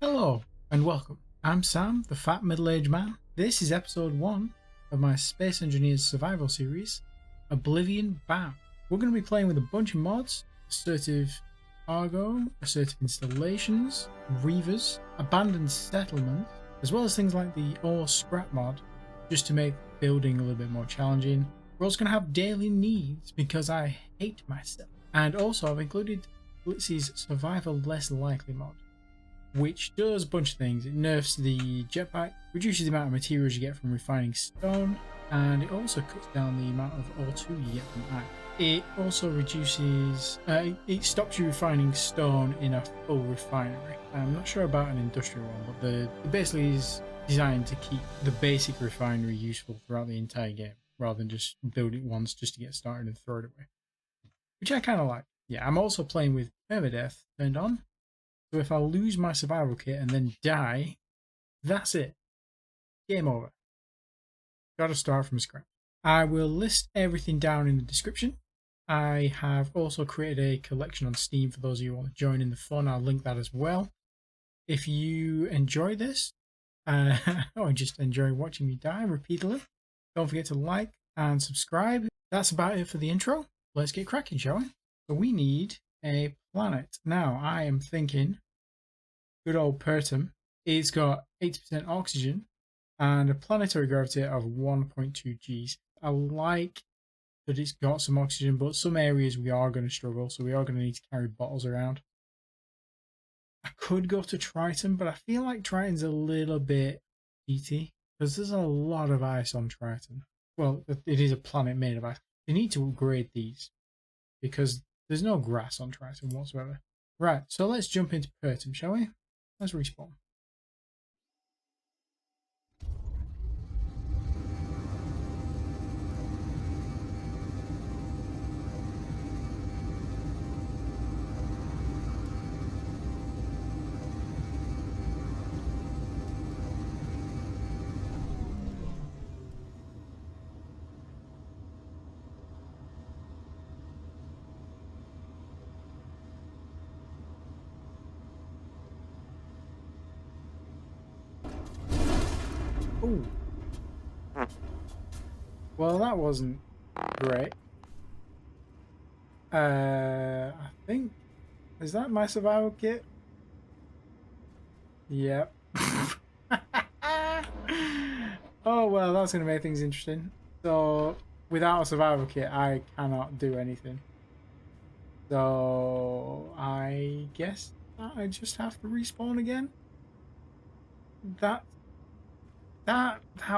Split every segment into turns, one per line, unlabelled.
Hello and welcome. I'm Sam, the fat middle-aged man. This is episode 1 of my Space Engineers survival series, Oblivion BAM. We're going to be playing with a bunch of mods, assertive cargo, assertive installations, reavers, abandoned settlements, as well as things like the AwwScrap mod, just to make building a little bit more challenging. We're also going to have daily needs because I hate myself. And also I've included Splitsie's survival less likely mod, which does a bunch of things. It nerfs the jetpack, reduces the amount of materials you get from refining stone, and it also cuts down the amount of O2 you get from iron. It also reduces, it stops you refining stone in a full refinery. I'm not sure about an industrial one, but it basically is designed to keep the basic refinery useful throughout the entire game, rather than just build it once just to get started and throw it away. Which I kind of like. Yeah, I'm also playing with permadeath turned on. So if I lose my survival kit and then die, that's it. Game over. Gotta start from scratch. I will list everything down in the description. I have also created a collection on Steam for those of you who want to join in the fun. I'll link that as well. If you enjoy this, or just enjoy watching me die repeatedly, don't forget to like and subscribe. That's about it for the intro. Let's get cracking, shall we? So we need a planet. Now, I am thinking good old Pertum. It's got 80% oxygen and a planetary gravity of 1.2 Gs. I like that it's got some oxygen, but some areas we are going to struggle, so we are going to need to carry bottles around. I could go to Triton, but I feel like Triton's a little bit cheaty because there's a lot of ice on Triton. Well, it is a planet made of ice. They need to upgrade these because there's no grass on Triton whatsoever. Right, so let's jump into Pertum, shall we? Let's respawn. Ooh. Well, that wasn't great. I think... Is that my survival kit? Yep. Oh, well, that's going to make things interesting. So, without a survival kit, I cannot do anything. So, I guess I just have to respawn again? That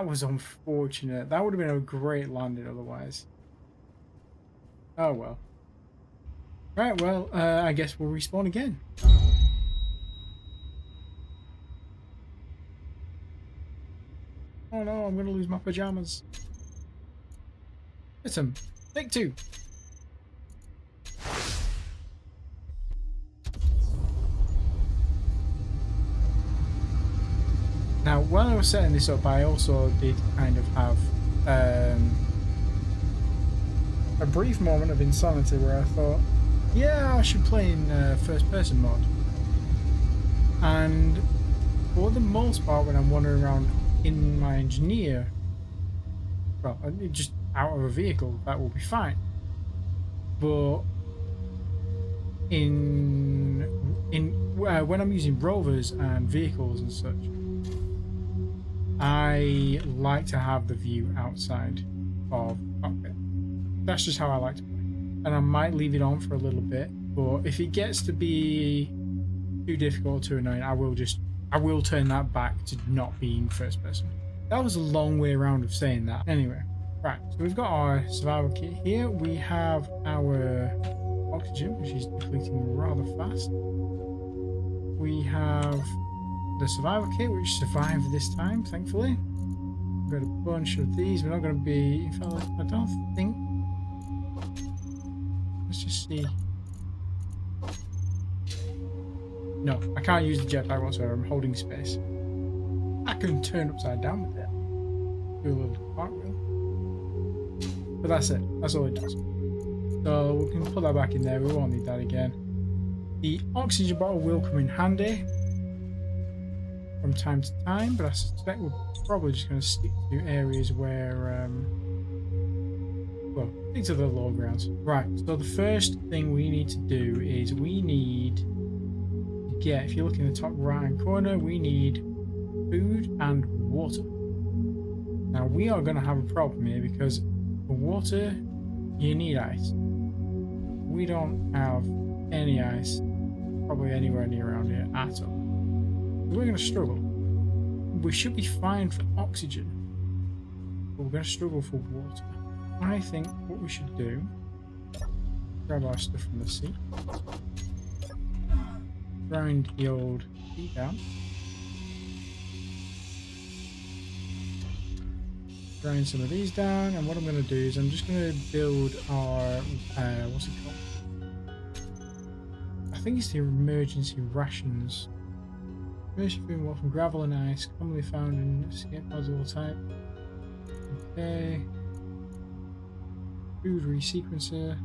was unfortunate. That would have been a great landing otherwise. Oh well. Right, well, I guess we'll respawn again. Oh no, I'm gonna lose my pajamas. Hit him. Take 2. Now, while I was setting this up, I also did kind of have a brief moment of insanity where I thought, yeah, I should play in first-person mode. And for the most part, when I'm wandering around in my engineer, well, just out of a vehicle, that will be fine. But when I'm using rovers and vehicles and such, I like to have the view outside of the cockpit. That's just how I like to play. And I might leave it on for a little bit, but if it gets to be too difficult or too annoying, I will turn that back to not being first person. That was a long way around of saying that. Anyway, right, so we've got our survival kit here. We have our oxygen, which is depleting rather fast. We have the survival kit, which survived this time, thankfully. We've got a bunch of these. We're not going to be... In fact, I don't think... Let's just see. No, I can't use the jetpack whatsoever. I'm holding space. I can turn upside down with that. Do a little cartwheel. But that's it. That's all it does. So we can put that back in there. We won't need that again. The oxygen bottle will come in handy. from time to time, but I suspect we're probably just going to stick to areas where, well, stick to the low grounds. Right, so the first thing we need to do is we need to get, if you look in the top right hand corner, we need food and water. Now we are going to have a problem here because for water you need ice. We don't have any ice probably anywhere near around here at all. We're going to struggle. We should be fine for oxygen, but we're going to struggle for water. I think what we should do, grab our stuff from the sea, grind the old tea down, grind some of these down, and what I'm going to do is I'm just going to build our, what's it called? I think it's the emergency rations. Emergency food water from gravel and ice, commonly found in escape pods of all type. Okay. Food resequencer.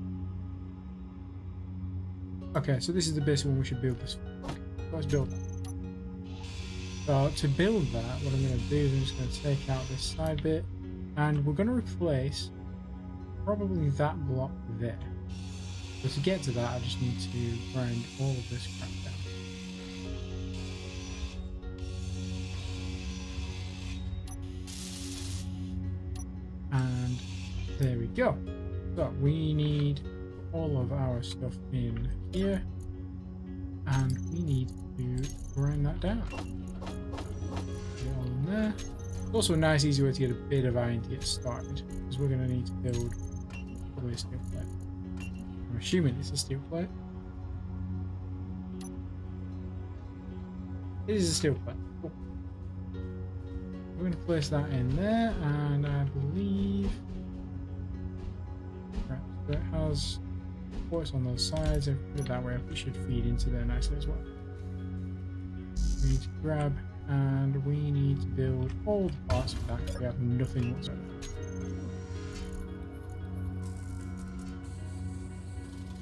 Okay, so this is the basic one we should build this. Okay, let's build that. So to build that, what I'm going to do is I'm just going to take out this side bit, and we're going to replace probably that block there. So to get to that, I just need to grind all of this crap down. And there we go. So we need all of our stuff in here, and we need to grind that down. Put it all in there. It's also a nice easy way to get a bit of iron to get started, because we're going to need to build probably a steel plate. I'm assuming it's a steel plate. It is a steel plate. Cool. We're going to place that in there, and I believe it has ports on those sides, and put it that way, we should feed into there nicely as well. We need to grab, and we need to build all the parts for that, because we have nothing whatsoever.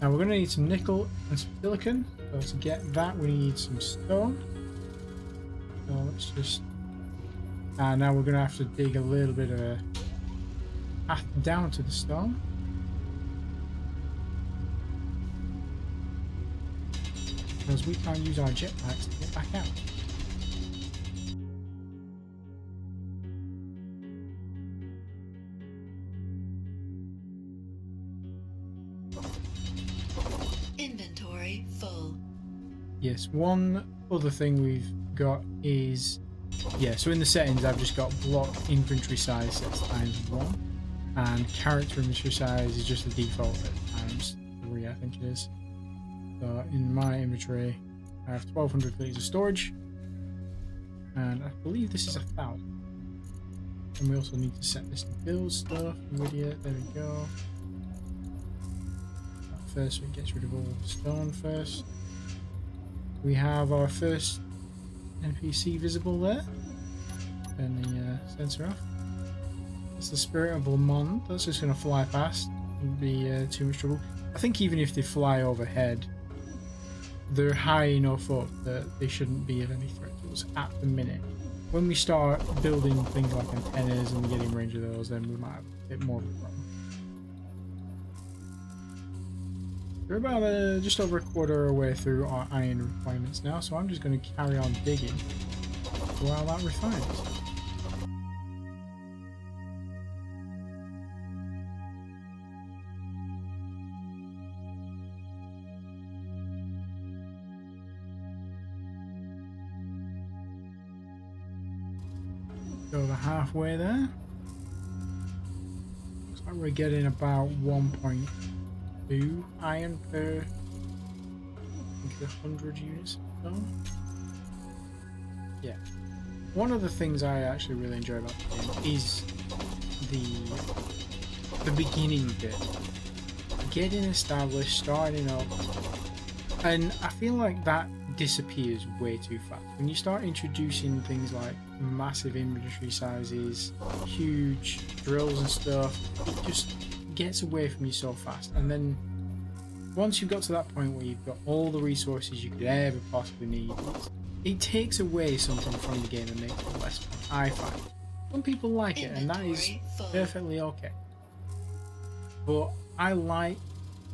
Now we're going to need some nickel and some silicon, so to get that we need some stone. So let's just... now we're going to have to dig a little bit of a path down to the stone. Because we can't use our jetpacks to get back out.
Inventory full.
Yes, one other thing we've got is, yeah, so in the settings I've just got block inventory size set ×1, and character inventory size is just the default at ×3, I think it is. So in my inventory I have 1200 litres of storage, and I believe this is 1000. And we also need to set this to build stuff. Idiot, there we go. First, so it gets rid of all the stone first. We have our first NPC visible there. Turn the sensor off. It's the Spiritable Mon. That's just going to fly past. Wouldn't be too much trouble. I think even if they fly overhead, they're high enough up that they shouldn't be of any threat to us at the minute. When we start building things like antennas and we get in range of those, then we might have a bit more of a problem. We're about just over a quarter of the way through our iron requirements now, so I'm just going to carry on digging while that refines. Go over halfway there. Looks like we're getting about 1.2 iron per, I think, 100 units of stone. Yeah. One of the things I actually really enjoy about the game is the beginning bit. Getting established, starting up, and I feel like that disappears way too fast. When you start introducing things like massive inventory sizes, huge drills and stuff, it just gets away from you so fast. And then once you've got to that point where you've got all the resources you could ever possibly need, it takes away something from the game and makes it less fun, I find. Some people like it, and that is perfectly okay. But I like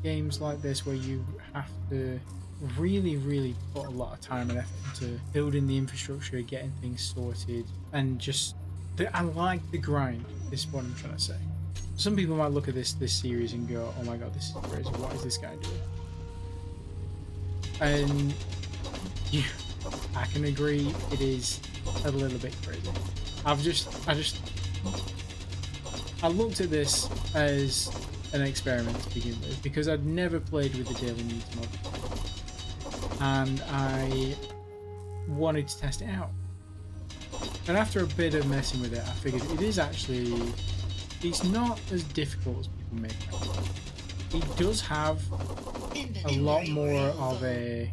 games like this where you have to really put a lot of time and effort into building the infrastructure, getting things sorted, and just I like the grind, is what I'm trying to say. Some people might look at this series and go, oh my god, this is crazy, what is this guy doing? And yeah, I can agree it is a little bit crazy. I looked at this as an experiment to begin with, because I'd never played with the daily needs mod, and I wanted to test it out. And after a bit of messing with it, I figured it is actually, it's not as difficult as people make it. It does have a lot more of a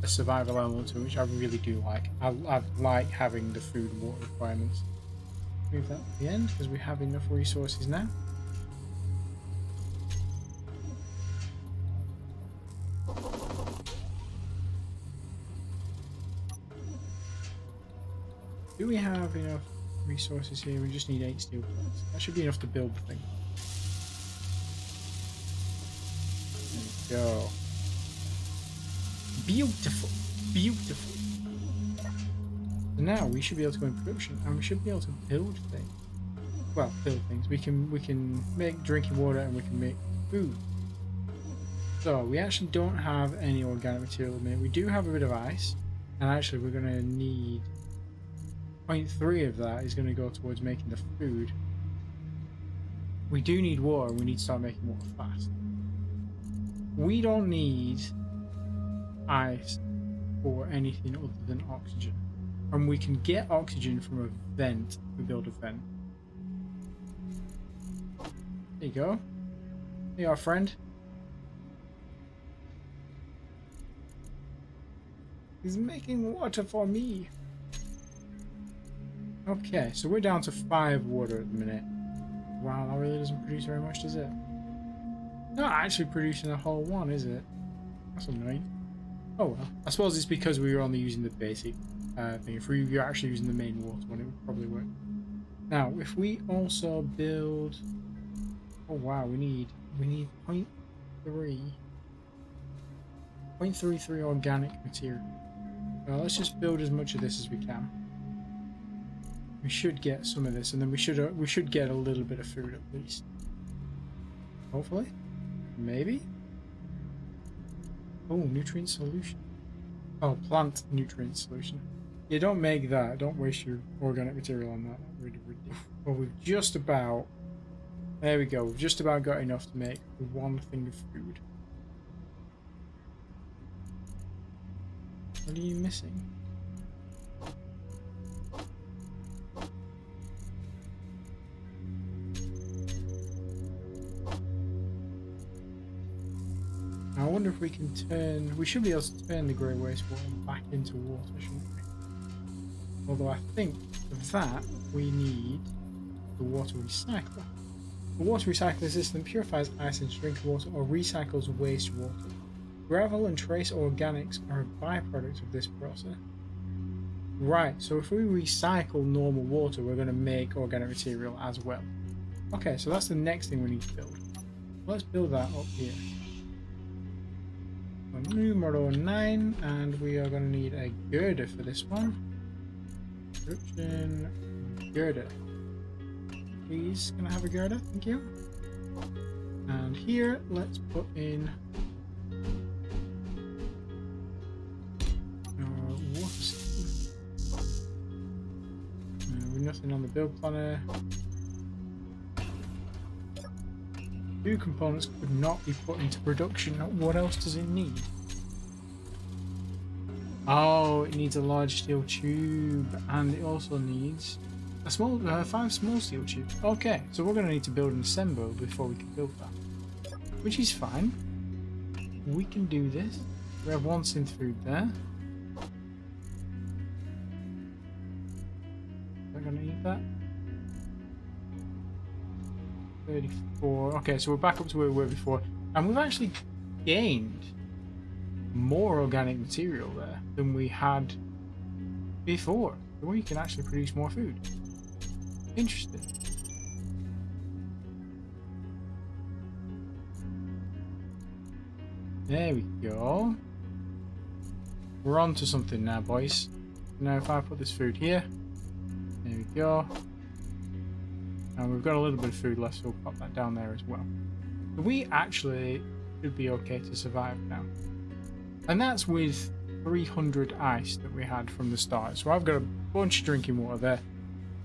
survival element to it, which I really do like. I like having the food and water requirements. Move that to the end because we have enough resources now. Do we have enough resources here? We just need 8 steel plates. That should be enough to build the thing. There we go. Beautiful, beautiful. So now we should be able to go in production, and we should be able to build things. Well, build things. We can make drinking water, and we can make food. So we actually don't have any organic material at the minute. We do have a bit of ice, and actually we're going to need 0.3 of that is going to go towards making the food. We do need water, and we need to start making water fast. We don't need ice or anything other than oxygen, and we can get oxygen from a vent. We build a vent. There you go. Hey, our friend. He's making water for me. Okay, so we're down to 5 water at the minute. Wow, that really doesn't produce very much, does it? Not actually producing a whole one, is it? That's annoying. Oh well. I suppose it's because we were only using the basic thing. If we were actually using the main water one, it would probably work. Now, if we also build... Oh wow, we need 0.33 organic material. Well, let's just build as much of this as we can. We should get some of this, and then we should get a little bit of food at least. Hopefully, maybe. Oh, nutrient solution. Oh, plant nutrient solution. Yeah, don't make that. Don't waste your organic material on that. Really. Well, we've just about... There we go. We've just about got enough to make one thing of food. What are you missing? I wonder if we can turn... We should be able to turn the grey wastewater back into water, shouldn't we? Although I think for that we need the water recycler. The water recycler system purifies ice into drinking water or recycles wastewater. Gravel and trace organics are a byproduct of this process. Right, so if we recycle normal water, we're going to make organic material as well. Okay, so that's the next thing we need to build. Let's build that up here. Numero 9, and we are going to need a girder for this one. Production girder. Please, can I have a girder? Thank you. And here, let's put in our water system. With nothing on the build planner. 2 components could not be put into production. What else does it need? Oh, it needs a large steel tube, and it also needs a small 5 small steel tubes. Okay, so we're going to need to build an assemble before we can build that, which is fine. We can do this. We have 1 synth food there. Am I going to eat that? 34. Okay, so we're back up to where we were before, and we've actually gained more organic material there than we had before. So we can actually produce more food. Interesting. There we go. We're on to something now, boys. Now if I put this food here, there we go. And we've got a little bit of food left, so we'll pop that down there as well. So we actually should be okay to survive now. And that's with 300 ice that we had from the start. So I've got a bunch of drinking water there.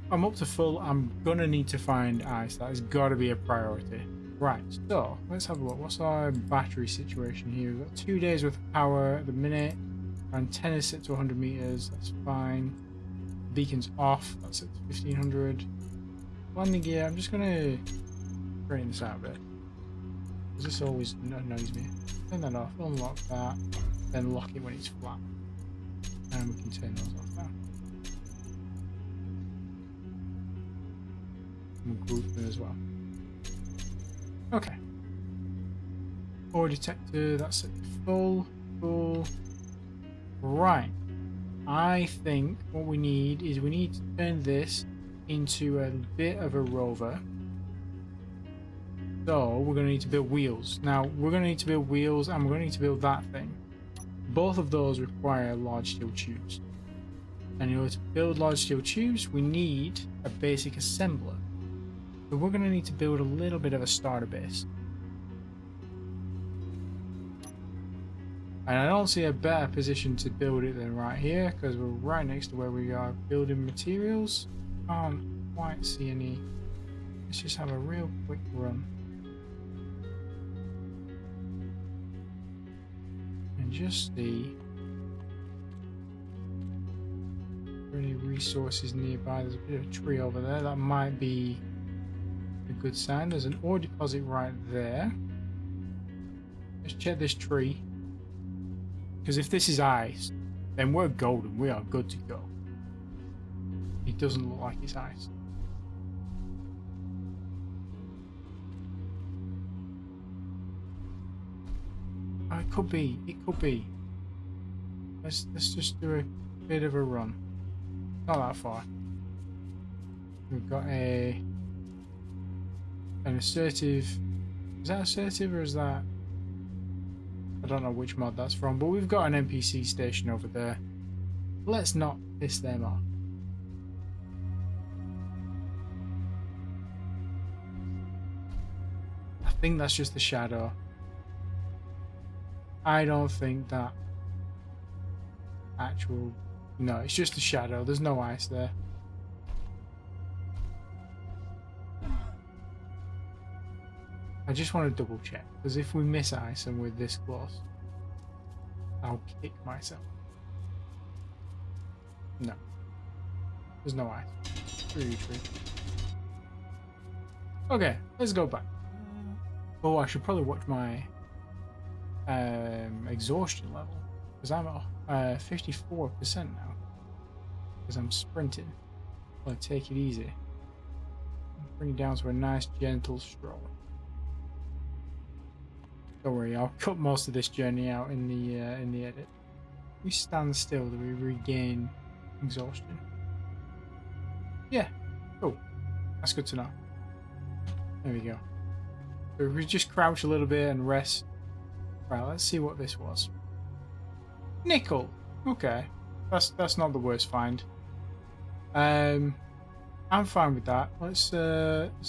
I'm up to full. I'm gonna need to find ice. That has got to be a priority. Right, so let's have a look. What's our battery situation here? We've got 2 days worth of power at the minute. Antenna's set to 100 meters. That's fine. Beacon's off. That's at 1500. Landing gear. I'm just gonna straighten this out a bit. Because this always annoys me. Turn that off. Unlock that. Then lock it when it's flat. And we can turn those off now. We'll group them as well. Okay. Ore detector, that's set to full. Full. Right. I think what we need is we need to turn this into a bit of a rover. So we're going to need to build wheels. Now we're going to need to build wheels and we're going to need to build that thing. Both of those require large steel tubes. And in order to build large steel tubes, we need a basic assembler. So we're going to need to build a little bit of a starter base. And I don't see a better position to build it than right here, because we're right next to where we are building materials. Can't quite see any. Let's just have a real quick run. And just see if there are any resources nearby. There's a bit of a tree over there. That might be a good sign. There's an ore deposit right there. Let's check this tree. Because if this is ice, then we're golden. We are good to go. It doesn't look like it's ice. Oh, it could be. It could be. Let's just do a bit of a run. Not that far. We've got an assertive. Is that assertive or is that? I don't know which mod that's from, but we've got an NPC station over there. Let's not piss them off. I think that's just the shadow. I don't think that actual... No, it's just a shadow. There's no ice there. I just want to double check, because if we miss ice and we're this close, I'll kick myself. No. There's no ice. Tree. Okay, let's go back. Oh, I should probably watch my exhaustion level, because I'm at 54% now, because I'm sprinting. I'll take it easy. Bring it down to a nice gentle stroll. Don't worry, I'll cut most of this journey out in the edit. We stand still, do we regain exhaustion? Yeah, cool. That's good to know. There we go. So if we just crouch a little bit and rest. Right, let's see what this was. Nickel. Okay, that's not the worst find. I'm fine with that. Let's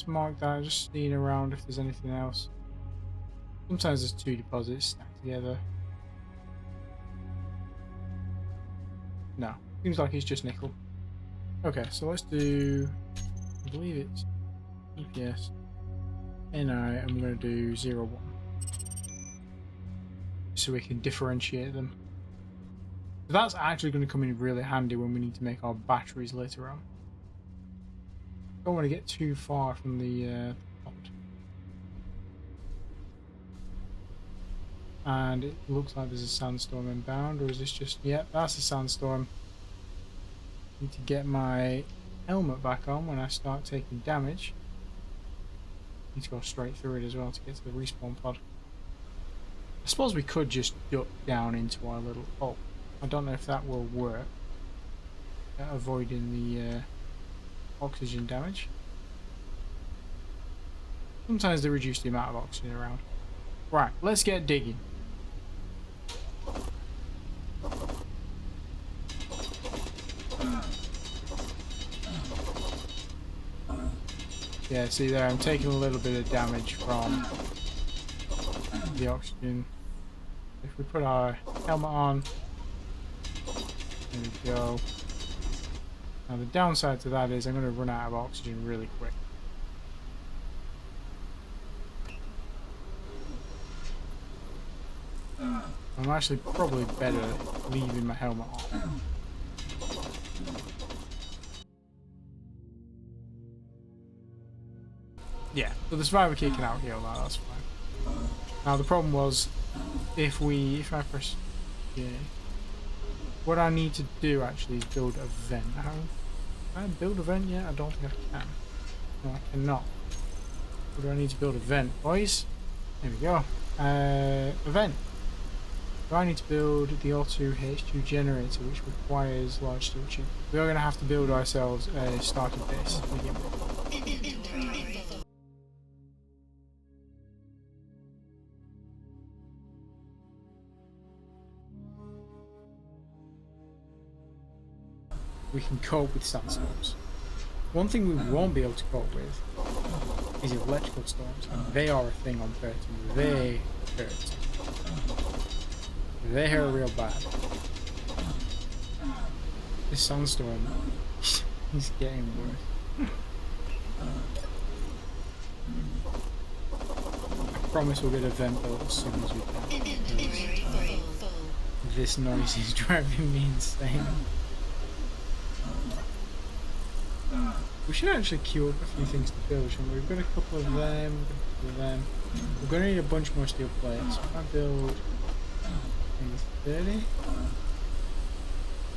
mark that. Just seeing around if there's anything else. Sometimes there's two deposits stacked together. No, seems like it's just nickel. Okay, so let's do, I believe it's EPS, NI, and we're going to do 0, 1. So we can differentiate them. So that's actually going to come in really handy when we need to make our batteries later on. Don't want to get too far from the pot. And it looks like there's a sandstorm inbound, or is this just... Yep, that's a sandstorm. Need to get my helmet back on when I start taking damage. Need to go straight through it as well to get to the respawn pod. I suppose we could just duck down into our little hole. I don't know if that will work at avoiding the oxygen damage. Sometimes they reduce the amount of oxygen around. Right, let's get digging. Yeah, see there, I'm taking a little bit of damage from the oxygen. If we put our helmet on, there we go. Now the downside to that is I'm going to run out of oxygen really quick. I'm actually probably better leaving my helmet on. Yeah, so the survivor kit can out-heal that, that's fine. Now the problem was, if I press J, what I need to do actually is build a vent. How can I build a vent yet? I don't think I can. No, I cannot. What do I need to build a vent, boys? There we go. A vent. So I need to build the O2 H2 generator, which requires large steel tube. We are going to have to build ourselves a starting base to begin with. We can cope with sandstorms. One thing we won't be able to cope with is electrical storms. They are a thing on 13. They hurt. They hurt real bad. This sandstorm is getting worse. I promise we'll get a vent built as soon as we can. This noise is driving me insane. We should actually queue up a few things to build, shouldn't we? We've got a couple of them, We're going to need a bunch more steel plates. If I build maybe 30,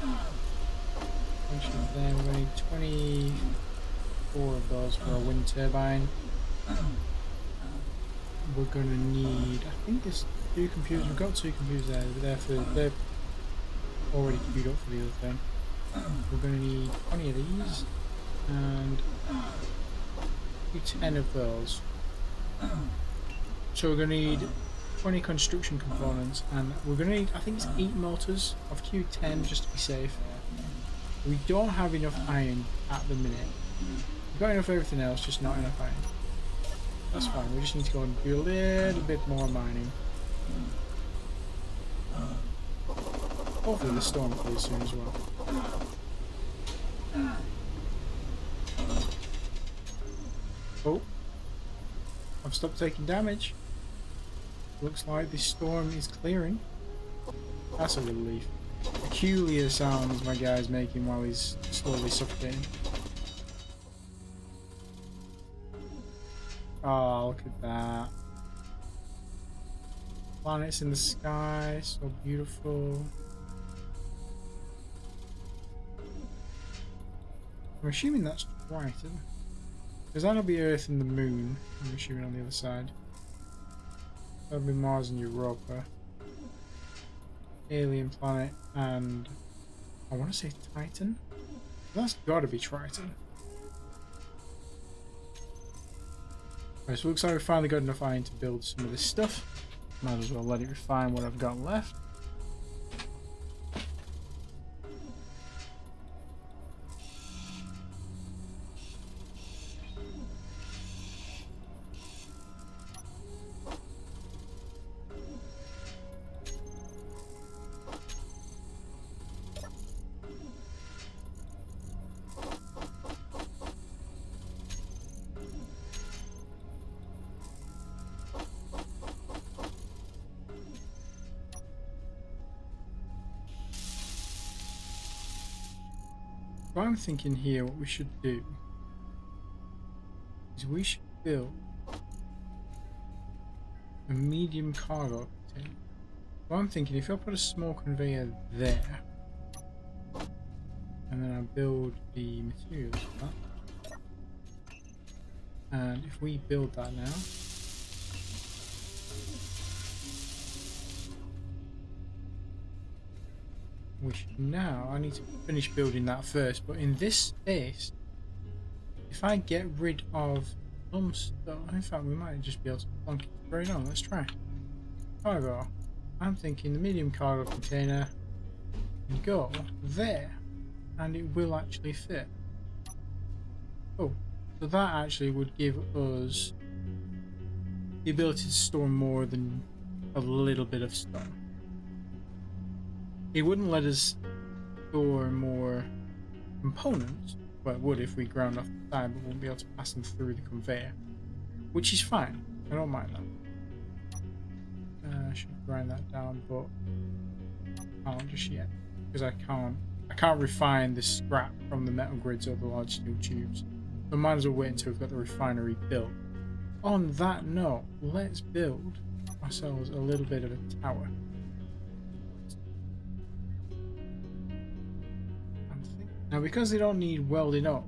a bunch of them, we're going to need 24 of those for a wind turbine. We're going to need, I think there's 2 computers. We've got 2 computers there. They're already queued up for the other thing. We're going to need 20 of these. And 10 of those. So we're going to need 20 construction components, and we're going to need, I think it's 8 motors. I've queued 10 just to be safe. We don't have enough iron at the minute. We've got enough everything else, just not enough iron. That's fine, we just need to go and do a little bit more mining. Hopefully the storm clears soon as well. Oh, I've stopped taking damage. Looks like this storm is clearing. That's a relief. Peculiar sounds my guy's making while he's slowly suffocating. Oh, look at that. Planets in the sky, so beautiful. I'm assuming that's Triton. Because that'll be Earth and the Moon, I'm assuming, on the other side. That'll be Mars and Europa. Alien planet, and I want to say Titan? That's gotta be Triton. Right, so it looks like we finally got enough iron to build some of this stuff. Might as well let it refine what I've got left. So I'm thinking here what we should do is we should build a medium cargo container. So I'm thinking if I put a small conveyor there and then I build the materials for that, and if we build that now, which now I need to finish building that first. But in this space, if I get rid of some stuff, in fact we might just be able to plonk it straight on. Let's try. Cargo. I'm thinking the medium cargo container can go there, and it will actually fit. Oh, so that actually would give us the ability to store more than a little bit of stuff. It wouldn't let us store more components, but it would if we ground off the side, but we won't be able to pass them through the conveyor, which is fine. I don't mind that. I should grind that down, but I can't just yet because I can't refine the scrap from the metal grids or the large steel tubes. So I might as well wait until we've got the refinery built. On that note, let's build ourselves a little bit of a tower. Now, because they don't need welding up,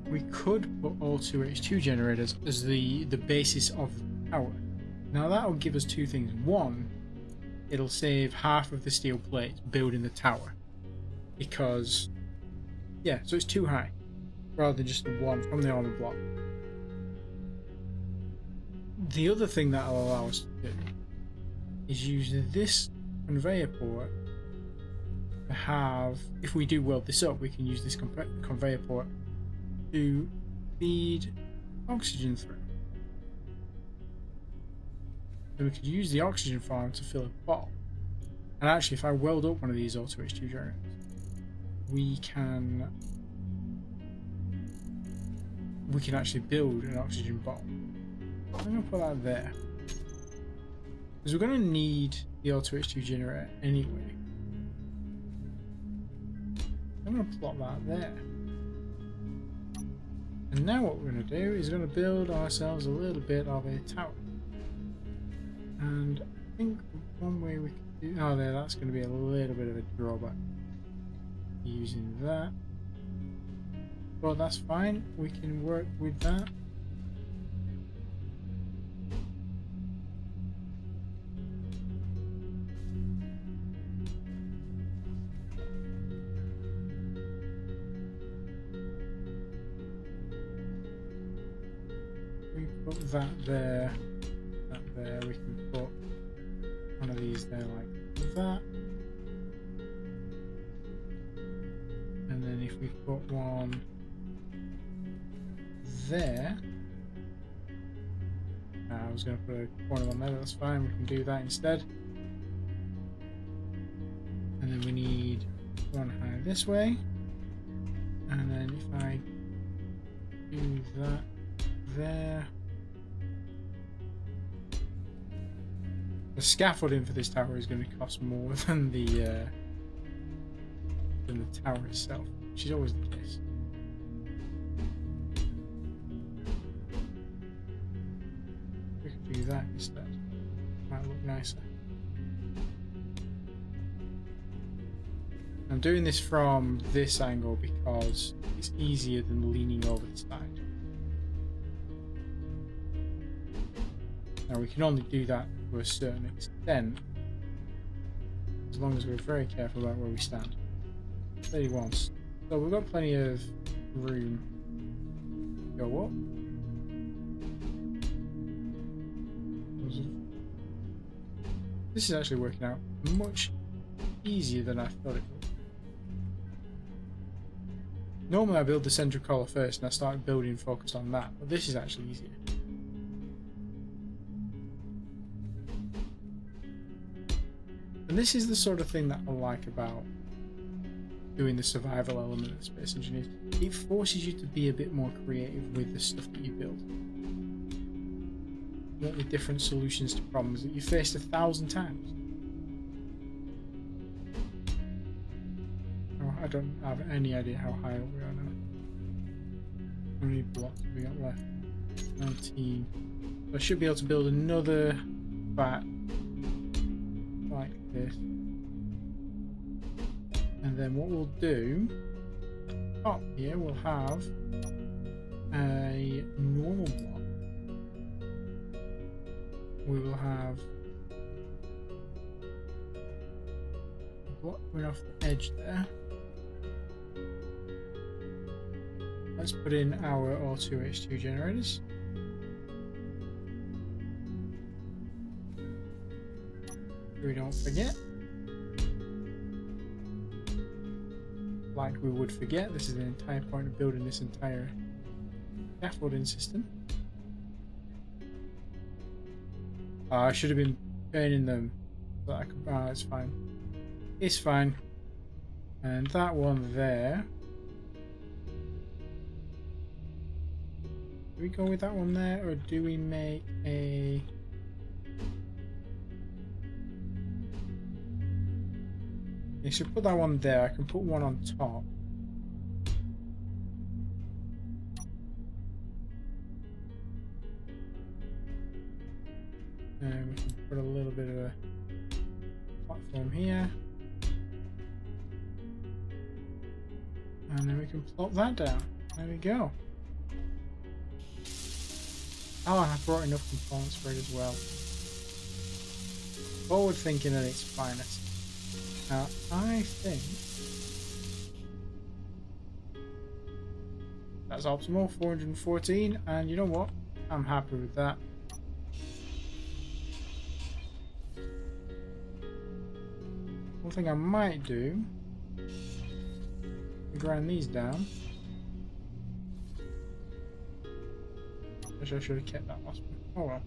we could put all 2H2 generators as the basis of the tower. Now that will give us two things. One, it'll save half of the steel plates building the tower, because yeah, so it's too high rather than just the one from the armor block. The other thing that will allow us to do is use this conveyor port to have, if we do weld this up, we can use this conveyor port to feed oxygen through. So we could use the oxygen farm to fill a bottle. And actually, if I weld up one of these auto-H2 generators, we can actually build an oxygen bottle. I'm going to put that there, because we're going to need the auto-H2 generator anyway. I'm going to plot that there. And now what we're going to do is going to build ourselves a little bit of a tower. And I think one way we could do... Oh, there, that's going to be a little bit of a drawback. Using that. Well, that's fine. We can work with that. We put that there. That there. We can put one of these there like that. And then if we put one there, I was going to put a corner on there, but that's fine, we can do that instead. And then we need one higher this way, and then if I do that there, the scaffolding for this tower is going to cost more than the tower itself, which is always the case. We could do that instead. Might look nicer. I'm doing this from this angle because it's easier than leaning over the side. Now we can only do that to a certain extent, as long as we're very careful about where we stand. 31. So we've got plenty of room to go up. This is actually working out much easier than I thought it would. Normally I build the central collar first and I start building focused on that, but this is actually easier. And this is the sort of thing that I like about doing the survival element of Space Engineers. It forces you to be a bit more creative with the stuff that you build. The different solutions to problems that you faced 1,000 times. Oh, I don't have any idea how high up we are now. How many blocks have we got left? 19. So I should be able to build another vat like this. And then what we'll do, up here we'll have a normal block. We will have blocking off the edge there. Let's put in our O2H2 generators. So we don't forget. Like we would forget, this is the entire point of building this entire scaffolding system. I should have been turning them so that I could. Oh, it's fine. It's fine. And that one there. Do we go with that one there, or do we make a? You should put that one there. I can put one on top. And we can put a little bit of a platform here. And then we can plop that down. There we go. Oh, and I brought enough components for it as well. Forward thinking at its finest. Now, I think that's optimal, 414, and you know what? I'm happy with that. One thing I might do, grind these down. Wish I should have kept that last one. Oh well.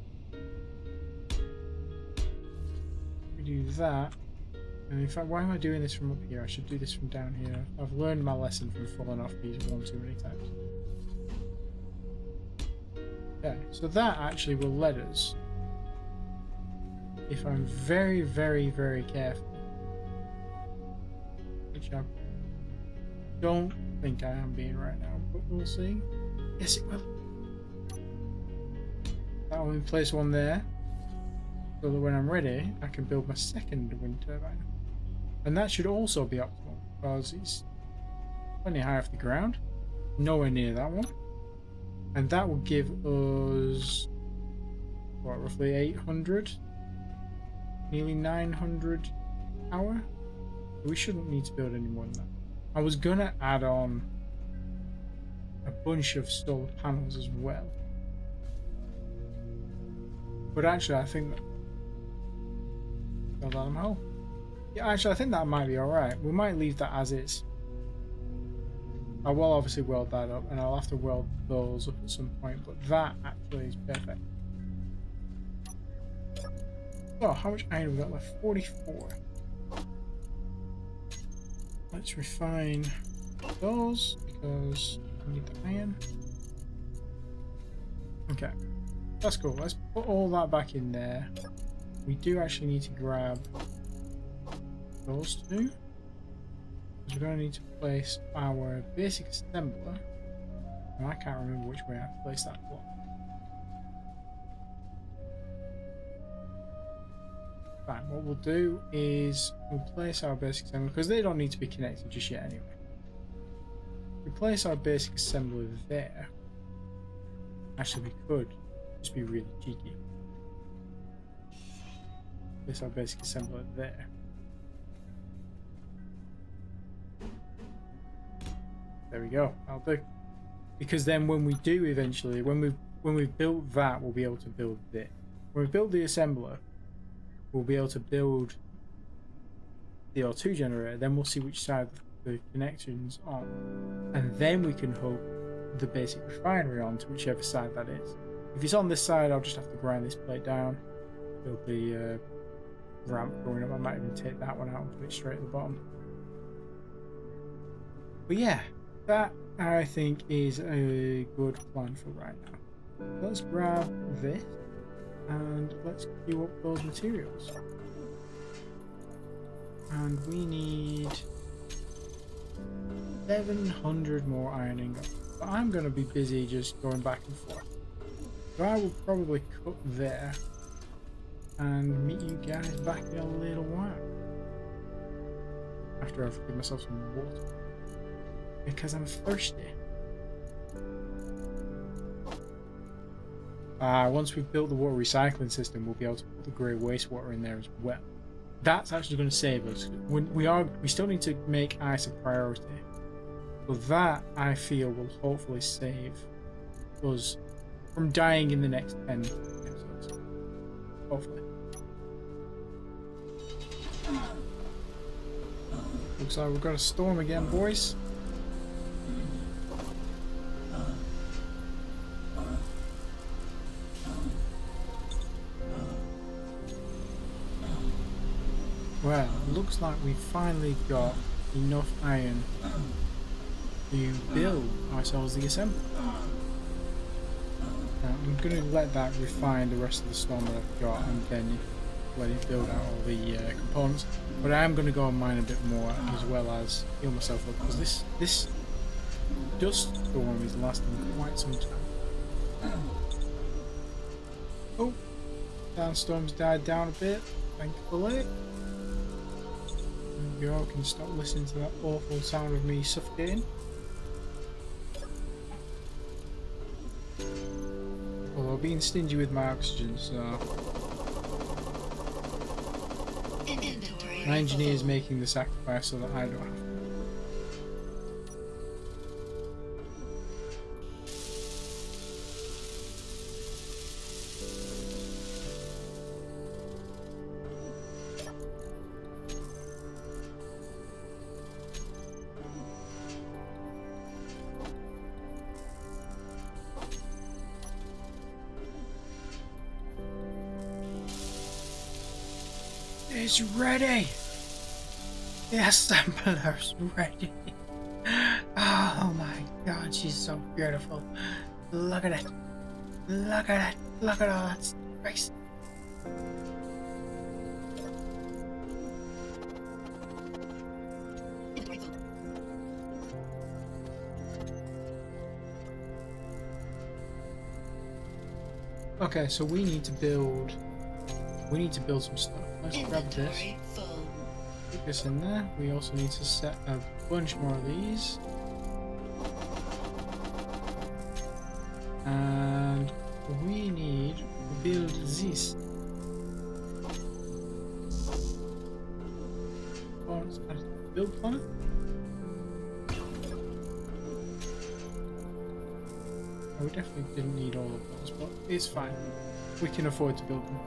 We do that. And in fact, why am I doing this from up here? I should do this from down here. I've learned my lesson from falling off these one too many times. Okay, so that actually will let us, if I'm very, very, very careful, which I don't think I am being right now, but we'll see. Yes, it will. That will place one there, so that when I'm ready, I can build my second wind turbine. And that should also be optimal, because it's plenty high off the ground, nowhere near that one. And that will give us, what, roughly 800, nearly 900 power. We shouldn't need to build any more than that. I was gonna add on a bunch of solar panels as well. But actually, I think that. Build on them whole. Yeah, actually, I think that might be alright. We might leave that as is. I will obviously weld that up, and I'll have to weld those up at some point, but that actually is perfect. So, how much iron have we got left? 44. Let's refine those, because we need the iron. Okay. That's cool. Let's put all that back in there. We do actually need to grab those two. We're going to need to place our basic assembler. And I can't remember which way I placed that block. Fine, what we'll do is we'll place our basic assembler, because they don't need to be connected just yet anyway. We place our basic assembler there. Actually, we could just be really cheeky. Place our basic assembler there. There we go. That'll do. Because then when we do eventually, when we've built that, we'll be able to build this. When we build the assembler, we'll be able to build the O2 generator. Then we'll see which side the connection's on, and then we can hook the basic refinery on to whichever side that is. If it's on this side, I'll just have to grind this plate down, build the ramp going up. I might even take that one out and put it straight at the bottom. But yeah, that I think is a good plan for right now. Let's grab this and let's queue up those materials. And we need 700 more iron ingots. But I'm going to be busy just going back and forth. So I will probably cut there and meet you guys back in a little while. After I've given myself some water. Because I'm thirsty. Once we've built the water recycling system, we'll be able to put the grey wastewater in there as well. that's actually going to save us. We still need to make ice a priority. But that, I feel, will hopefully save us from dying in the next 10 episodes. Hopefully. Looks like we've got a storm again, boys. Well, looks like we finally got enough iron to build ourselves the assembly. I'm going to let that refine the rest of the storm that I've got and then let it build out all the components. But I am going to go and mine a bit more as well as heal myself up, because this dust storm is lasting quite some time. Oh, Downstorm's died down a bit, thankfully. There we go, can stop listening to that awful sound of me suffocating. Although being stingy with my oxygen, so my engineer is making the sacrifice so that I don't have to. It's ready! The assembler's ready! Oh my god, she's so beautiful. Look at it! Look at it! Look at all that space! Okay, so we need to build some stuff. Let's grab this. Put this in there. We also need to set a bunch more of these. And we need to build this. Oh, let's add a build planet. Oh, we definitely didn't need all of those, but it's fine. We can afford to build them.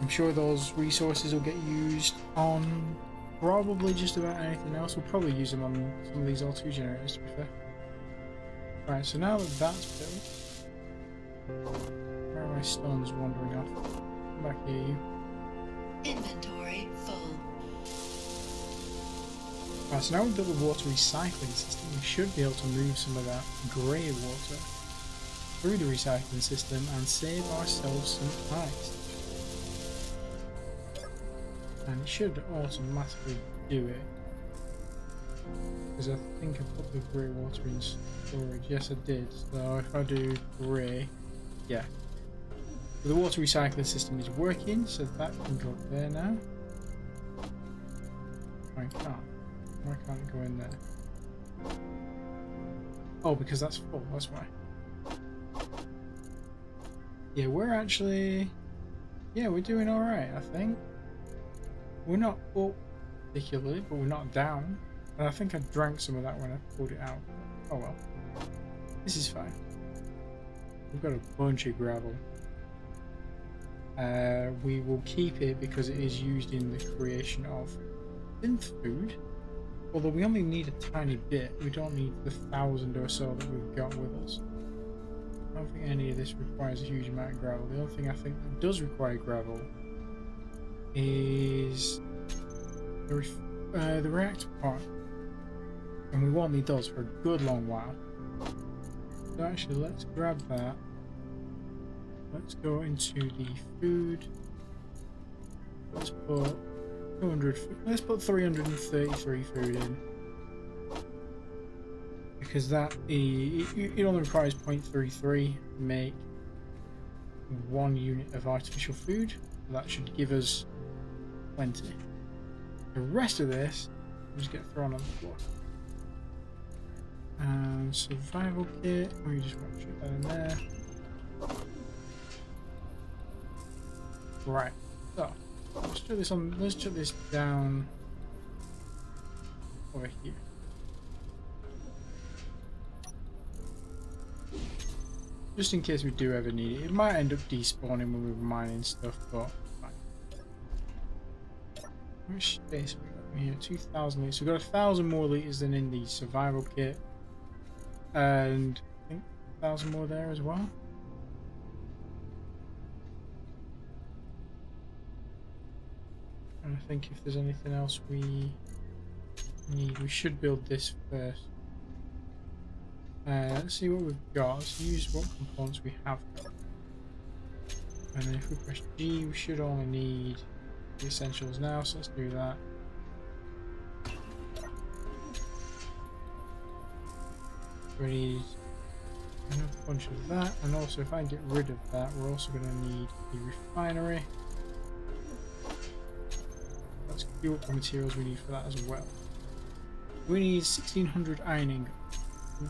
I'm sure those resources will get used on probably just about anything else. We'll probably use them on some of these L2 generators, to be fair. Right, so now that that's built, where are my stones wandering off? Come back here, you.
Inventory full.
Right, so now we've built the water recycling system. We should be able to move some of that grey water through the recycling system and save ourselves some ice. And it should automatically do it, because I think I put the grey water in storage. Yes, I did. So if I do grey, yeah. So the water recycling system is working, so that can go there now. I can't. Why can't it go in there? Oh, because that's full. That's why. Yeah, we're actually. Yeah, we're doing all right, I think. We're not up particularly, but we're not down. And I think I drank some of that when I pulled it out. Oh well. This is fine. We've got a bunch of gravel. We will keep it because it is used in the creation of synth food. Although we only need a tiny bit. We don't need the 1,000 or so that we've got with us. I don't think any of this requires a huge amount of gravel. The only thing I think that does require gravel is the reactor part, and we won't need those for a good long while. So actually, let's grab that. Let's go into the food. Let's put 200. Let's put 333 food in, because that it only requires 0.33 to make 1 unit of artificial food. That should give us plenty. The rest of this will just get thrown on the floor. And survival kit, we just want to shoot that in there. Right, so Let's shut this on. Let's shut this down over here. Just in case we do ever need it. It might end up despawning when we're mining stuff, but fine. How much space have we got in here? 2,000 litres. We've got 1,000 more litres than in the survival kit. And I think 1,000 more there as well. And I think if there's anything else we need, we should build this first. Let's see what we've got. Let's use what components we have got. And then if we press G, we should only need the essentials now, so let's do that. We need another bunch of that, and also if I get rid of that, we're also going to need the refinery. Let's queue up the materials we need for that as well. We need 1,600 iron ingots.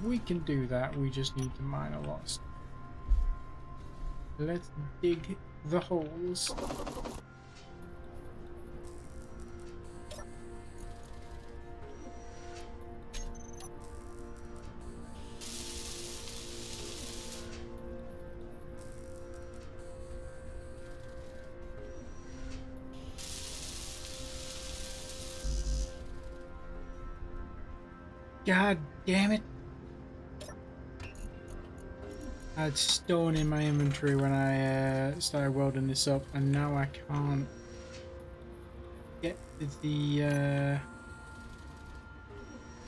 We can do that, we just need to mine a lot of stuff. Let's dig the holes. God damn it. I had stone in my inventory when I started welding this up, and now I can't get to the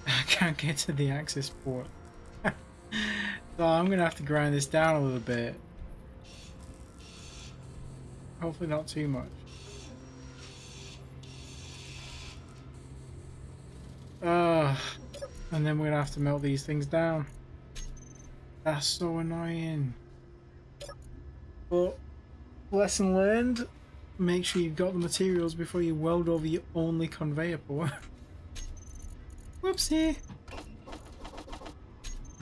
I can't get to the access port. So I'm gonna have to grind this down a little bit. Hopefully not too much. And then we're gonna have to melt these things down. That's so annoying. But lesson learned, make sure you've got the materials before you weld over your only conveyor port. Whoopsie.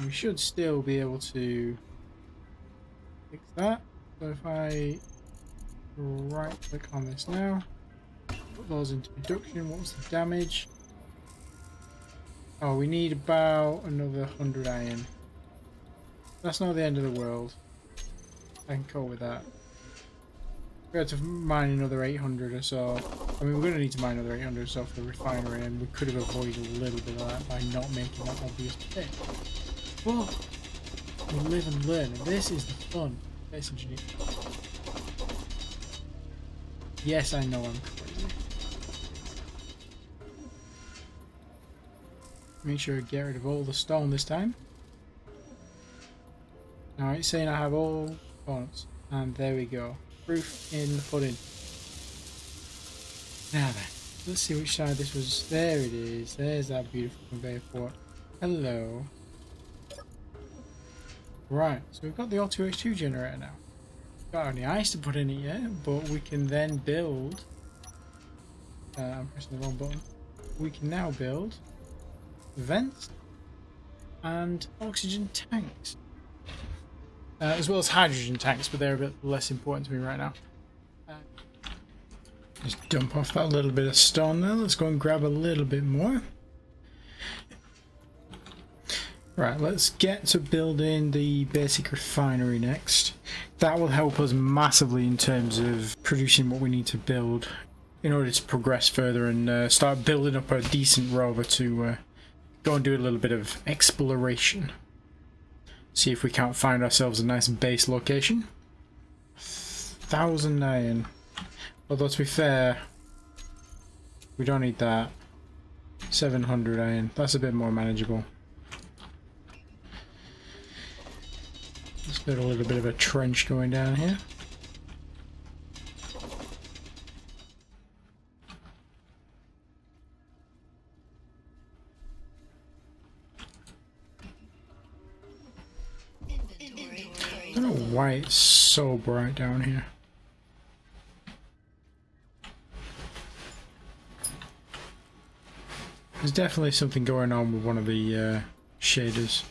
We should still be able to fix that. So if I right click on this now, put those into production. What was the damage? Oh, we need about another 100 iron. That's not the end of the world. I can cope with that. We had to mine another 800 or so. I mean, we're going to need to mine another 800 or so for the refinery, and we could have avoided a little bit of that by not making that obvious mistake. But we live and learn, and this is the fun. Space engineer. Yes, I know I'm crazy. Make sure I get rid of all the stone this time. Alright, saying I have all components. And there we go. Proof in the pudding. Now then, let's see which side this was. There it is. There's that beautiful conveyor port. Hello. Right, so we've got the O2H2 generator now. Got any ice to put in it yet, but we can then build. I'm pressing the wrong button. We can now build vents and oxygen tanks. As well as hydrogen tanks, but they're a bit less important to me right now. Just dump off that little bit of stone there. Let's go and grab a little bit more. Right, let's get to building the basic refinery next. That will help us massively in terms of producing what we need to build in order to progress further and start building up a decent rover to go and do a little bit of exploration. See if we can't find ourselves a nice base location. 1,000 iron. Although to be fair, we don't need that. 700 iron. That's a bit more manageable. Let's build a little bit of a trench going down here. I don't know why it's so bright down here. There's definitely something going on with one of the shaders.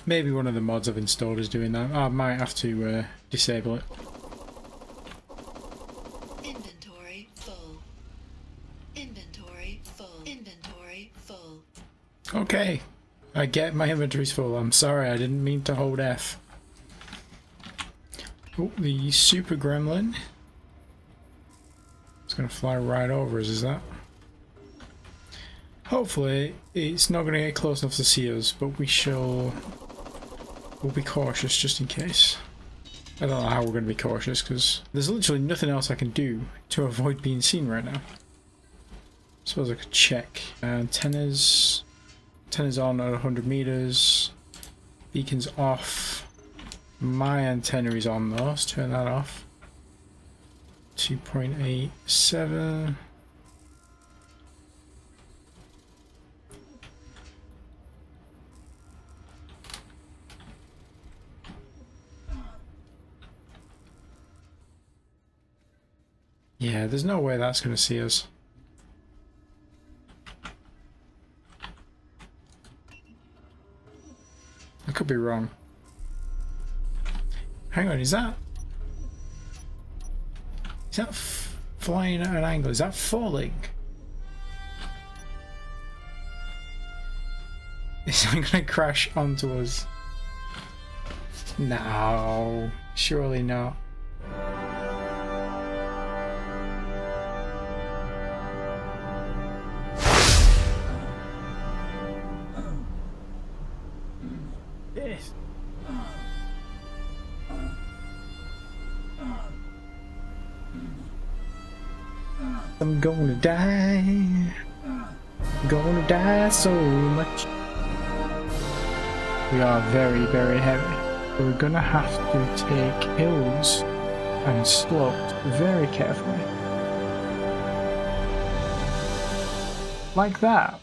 Maybe one of the mods I've installed is doing that. I might have to disable it.
Inventory full.
Okay, I get my inventory's full. I'm sorry, I didn't mean to hold F. Oh, the super gremlin. It's gonna fly right over us, is that? Hopefully, it's not gonna get close enough to see us, but we'll be cautious just in case. I don't know how we're gonna be cautious, because there's literally nothing else I can do to avoid being seen right now. Suppose I could check. Antennas on at 100 meters. Beacon's off. My antenna is on though. Let's turn that off. 2.87. Yeah, there's no way that's going to see us. I could be wrong. Hang on, is that flying at an angle? Is that falling? Is it going to crash onto us? No, surely not. Yes. I'm gonna die. Gonna die so much. We are very, very heavy. We're gonna have to take hills and slopes very carefully. Like that.